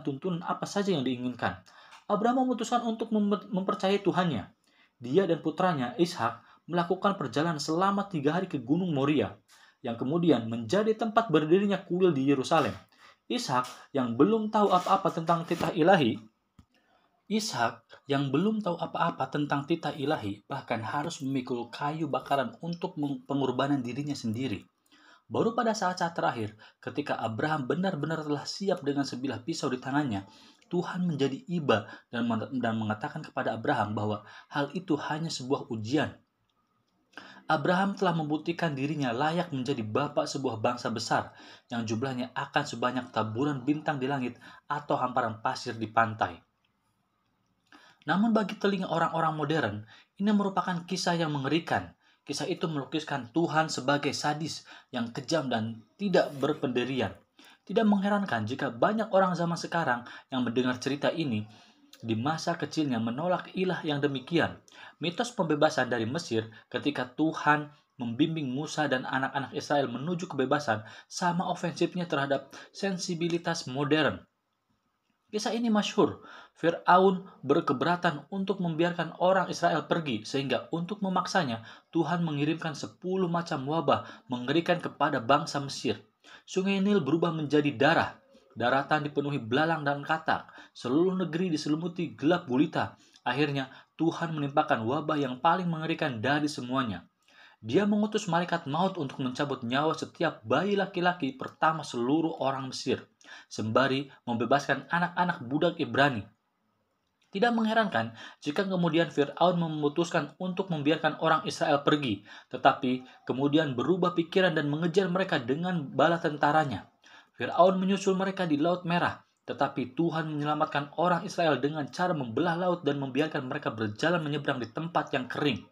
tuntunan apa saja yang diinginkan. Abraham memutuskan untuk mempercayai Tuhannya. Dia dan putranya Ishak melakukan perjalanan selama 3 hari ke Gunung Moria, yang kemudian menjadi tempat berdirinya kuil di Yerusalem. Ishak yang belum tahu apa-apa tentang titah ilahi, bahkan harus memikul kayu bakaran untuk pengorbanan dirinya sendiri. Baru pada saat-saat terakhir, ketika Abraham benar-benar telah siap dengan sebilah pisau di tangannya, Tuhan menjadi iba dan mengatakan kepada Abraham bahwa hal itu hanya sebuah ujian. Abraham telah membuktikan dirinya layak menjadi bapa sebuah bangsa besar yang jumlahnya akan sebanyak taburan bintang di langit atau hamparan pasir di pantai. Namun bagi telinga orang-orang modern, ini merupakan kisah yang mengerikan. Kisah itu melukiskan Tuhan sebagai sadis yang kejam dan tidak berpendirian. Tidak mengherankan jika banyak orang zaman sekarang yang mendengar cerita ini di masa kecilnya menolak ilah yang demikian. Mitos pembebasan dari Mesir ketika Tuhan membimbing Musa dan anak-anak Israel menuju kebebasan sama ofensifnya terhadap sensibilitas modern. Kisah ini masyhur. Fir'aun berkeberatan untuk membiarkan orang Israel pergi, sehingga untuk memaksanya, Tuhan mengirimkan 10 macam wabah mengerikan kepada bangsa Mesir. Sungai Nil berubah menjadi darah. Daratan dipenuhi belalang dan katak. Seluruh negeri diselimuti gelap gulita. Akhirnya, Tuhan menimpakan wabah yang paling mengerikan dari semuanya. Dia mengutus malaikat maut untuk mencabut nyawa setiap bayi laki-laki pertama seluruh orang Mesir, sembari membebaskan anak-anak budak Ibrani. Tidak mengherankan jika kemudian Fir'aun memutuskan untuk membiarkan orang Israel pergi, tetapi kemudian berubah pikiran dan mengejar mereka dengan bala tentaranya. Fir'aun menyusul mereka di Laut Merah, tetapi Tuhan menyelamatkan orang Israel dengan cara membelah laut dan membiarkan mereka berjalan menyeberang di tempat yang kering.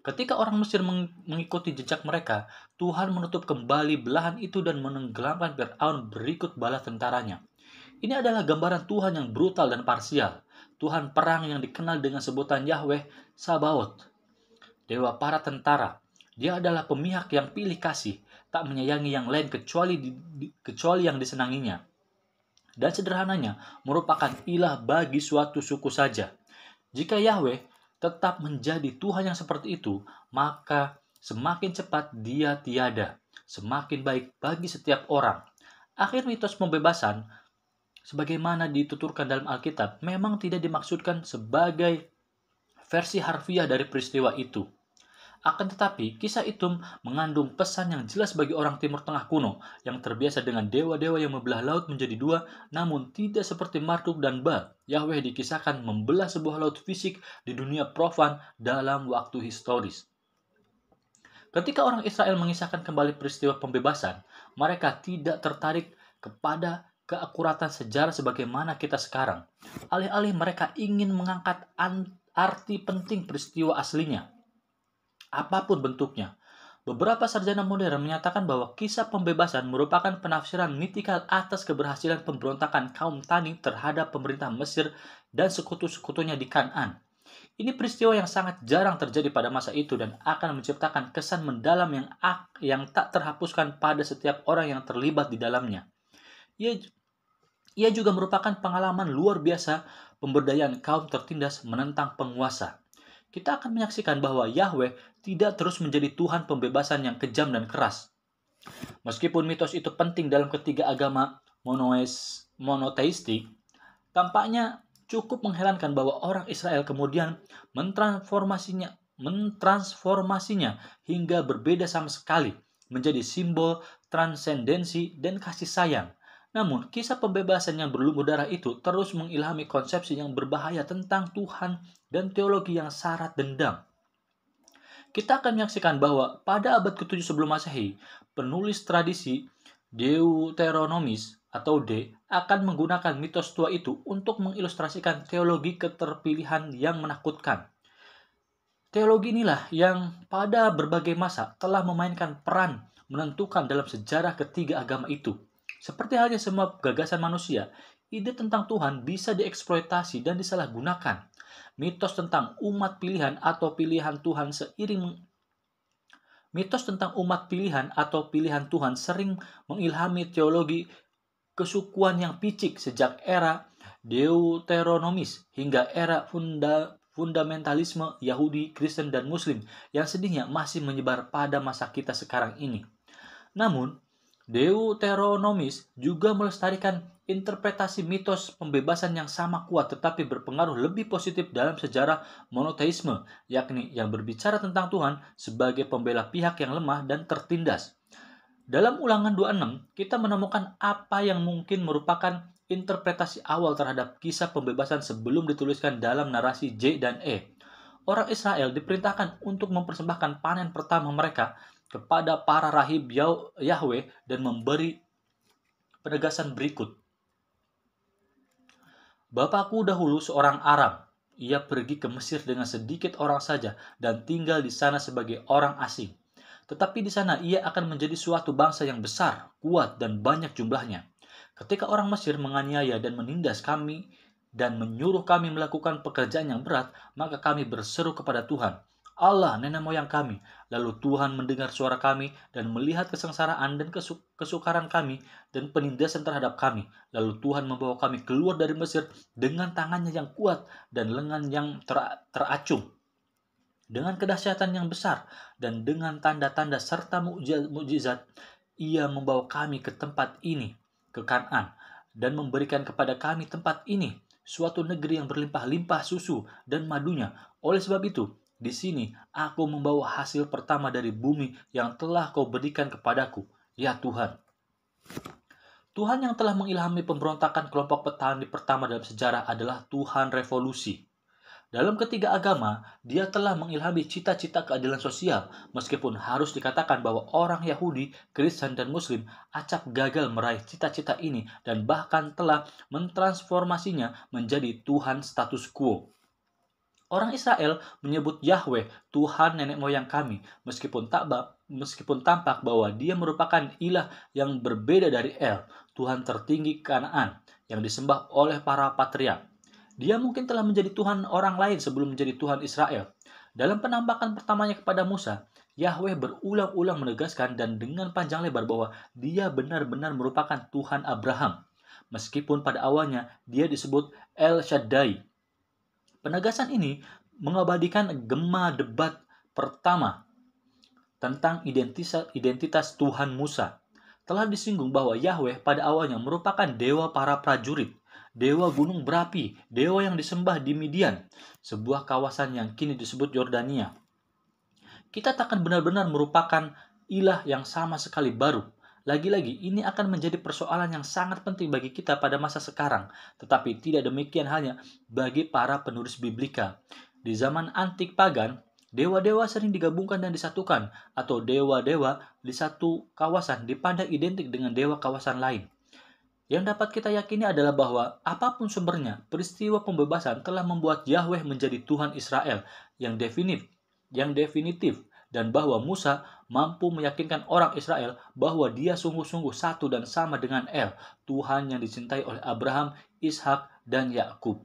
Ketika orang Mesir mengikuti jejak mereka, Tuhan menutup kembali belahan itu dan menenggelamkan Fir'aun berikut bala tentaranya. Ini adalah gambaran Tuhan yang brutal dan parsial. Tuhan perang yang dikenal dengan sebutan Yahweh Sabaoth, Dewa para tentara. Dia adalah pemihak yang pilih kasih, tak menyayangi yang lain kecuali yang disenanginya. Dan sederhananya, merupakan ilah bagi suatu suku saja. Jika Yahweh tetap menjadi Tuhan yang seperti itu, maka semakin cepat dia tiada, semakin baik bagi setiap orang. Akhir mitos pembebasan, sebagaimana dituturkan dalam Alkitab, memang tidak dimaksudkan sebagai versi harfiah dari peristiwa itu. Akan tetapi, kisah itu mengandung pesan yang jelas bagi orang Timur Tengah kuno yang terbiasa dengan dewa-dewa yang membelah laut menjadi dua, namun tidak seperti Marduk dan Baal. Yahweh dikisahkan membelah sebuah laut fisik di dunia profan dalam waktu historis. Ketika orang Israel mengisahkan kembali peristiwa pembebasan, mereka tidak tertarik kepada keakuratan sejarah sebagaimana kita sekarang. Alih-alih mereka ingin mengangkat arti penting peristiwa aslinya, apapun bentuknya. Beberapa sarjana modern menyatakan bahwa kisah pembebasan merupakan penafsiran mitikal atas keberhasilan pemberontakan kaum Tani terhadap pemerintah Mesir dan sekutu-sekutunya di Kanaan. Ini peristiwa yang sangat jarang terjadi pada masa itu dan akan menciptakan kesan mendalam yang tak terhapuskan pada setiap orang yang terlibat di dalamnya. Ia juga merupakan pengalaman luar biasa pemberdayaan kaum tertindas menentang penguasa. Kita akan menyaksikan bahwa Yahweh tidak terus menjadi Tuhan pembebasan yang kejam dan keras. Meskipun mitos itu penting dalam ketiga agama monoteistik, tampaknya cukup mengherankan bahwa orang Israel kemudian mentransformasinya hingga berbeda sama sekali, menjadi simbol transendensi dan kasih sayang. Namun, kisah pembebasan yang berlumur darah itu terus mengilhami konsepsi yang berbahaya tentang Tuhan dan teologi yang syarat dendam. Kita akan menyaksikan bahwa pada abad ke-7 sebelum Masehi, penulis tradisi Deuteronomis atau D akan menggunakan mitos tua itu untuk mengilustrasikan teologi keterpilihan yang menakutkan. Teologi inilah yang pada berbagai masa telah memainkan peran menentukan dalam sejarah ketiga agama itu. Seperti halnya semua gagasan manusia, ide tentang Tuhan bisa dieksploitasi dan disalahgunakan. Mitos tentang umat pilihan atau pilihan Tuhan sering mengilhami teologi kesukuan yang picik sejak era Deuteronomis hingga era fundamentalisme Yahudi, Kristen, dan Muslim yang sedihnya masih menyebar pada masa kita sekarang ini. Namun, Deuteronomis juga melestarikan interpretasi mitos pembebasan yang sama kuat tetapi berpengaruh lebih positif dalam sejarah monoteisme, yakni yang berbicara tentang Tuhan sebagai pembela pihak yang lemah dan tertindas. Dalam Ulangan 26, kita menemukan apa yang mungkin merupakan interpretasi awal terhadap kisah pembebasan sebelum dituliskan dalam narasi J dan E. Orang Israel diperintahkan untuk mempersembahkan panen pertama mereka kepada para rahib Yahweh dan memberi penegasan berikut. Bapakku dahulu seorang Aram. Ia pergi ke Mesir dengan sedikit orang saja dan tinggal di sana sebagai orang asing. Tetapi di sana ia akan menjadi suatu bangsa yang besar, kuat, dan banyak jumlahnya. Ketika orang Mesir menganiaya dan menindas kami dan menyuruh kami melakukan pekerjaan yang berat, maka kami berseru kepada Tuhan, Allah nenek moyang kami. Lalu Tuhan mendengar suara kami dan melihat kesengsaraan dan kesukaran kami dan penindasan terhadap kami. Lalu Tuhan membawa kami keluar dari Mesir dengan tangannya yang kuat dan lengan yang teracung, dengan kedahsyatan yang besar dan dengan tanda-tanda serta mukjizat. Ia membawa kami ke tempat ini, ke Kanaan, dan memberikan kepada kami tempat ini, suatu negeri yang berlimpah-limpah susu dan madunya. Oleh sebab itu, di sini aku membawa hasil pertama dari bumi yang telah kau berikan kepadaku, ya Tuhan. Tuhan yang telah mengilhami pemberontakan kelompok petani pertama dalam sejarah adalah Tuhan revolusi. Dalam ketiga agama, dia telah mengilhami cita-cita keadilan sosial, meskipun harus dikatakan bahwa orang Yahudi, Kristen, dan Muslim acap gagal meraih cita-cita ini dan bahkan telah mentransformasinya menjadi Tuhan status quo. Orang Israel menyebut Yahweh Tuhan nenek moyang kami, meskipun tampak bahwa dia merupakan ilah yang berbeda dari El, Tuhan tertinggi Kanaan, yang disembah oleh para patriark. Dia mungkin telah menjadi Tuhan orang lain sebelum menjadi Tuhan Israel. Dalam penampakan pertamanya kepada Musa, Yahweh berulang-ulang menegaskan dan dengan panjang lebar bahwa dia benar-benar merupakan Tuhan Abraham, meskipun pada awalnya dia disebut El Shaddai. Penegasan ini mengabadikan gema debat pertama tentang identitas Tuhan Musa. Telah disinggung bahwa Yahweh pada awalnya merupakan dewa para prajurit, dewa gunung berapi, dewa yang disembah di Midian, sebuah kawasan yang kini disebut Yordania. Kita takkan benar-benar merupakan ilah yang sama sekali baru. Lagi-lagi, ini akan menjadi persoalan yang sangat penting bagi kita pada masa sekarang, tetapi tidak demikian halnya bagi para penulis Biblika. Di zaman antik pagan, dewa-dewa sering digabungkan dan disatukan, atau dewa-dewa di satu kawasan dipandang identik dengan dewa kawasan lain. Yang dapat kita yakini adalah bahwa apapun sumbernya, peristiwa pembebasan telah membuat Yahweh menjadi Tuhan Israel yang definitif, dan bahwa Musa mampu meyakinkan orang Israel bahwa dia sungguh-sungguh satu dan sama dengan El, Tuhan yang dicintai oleh Abraham, Ishak, dan Yakub.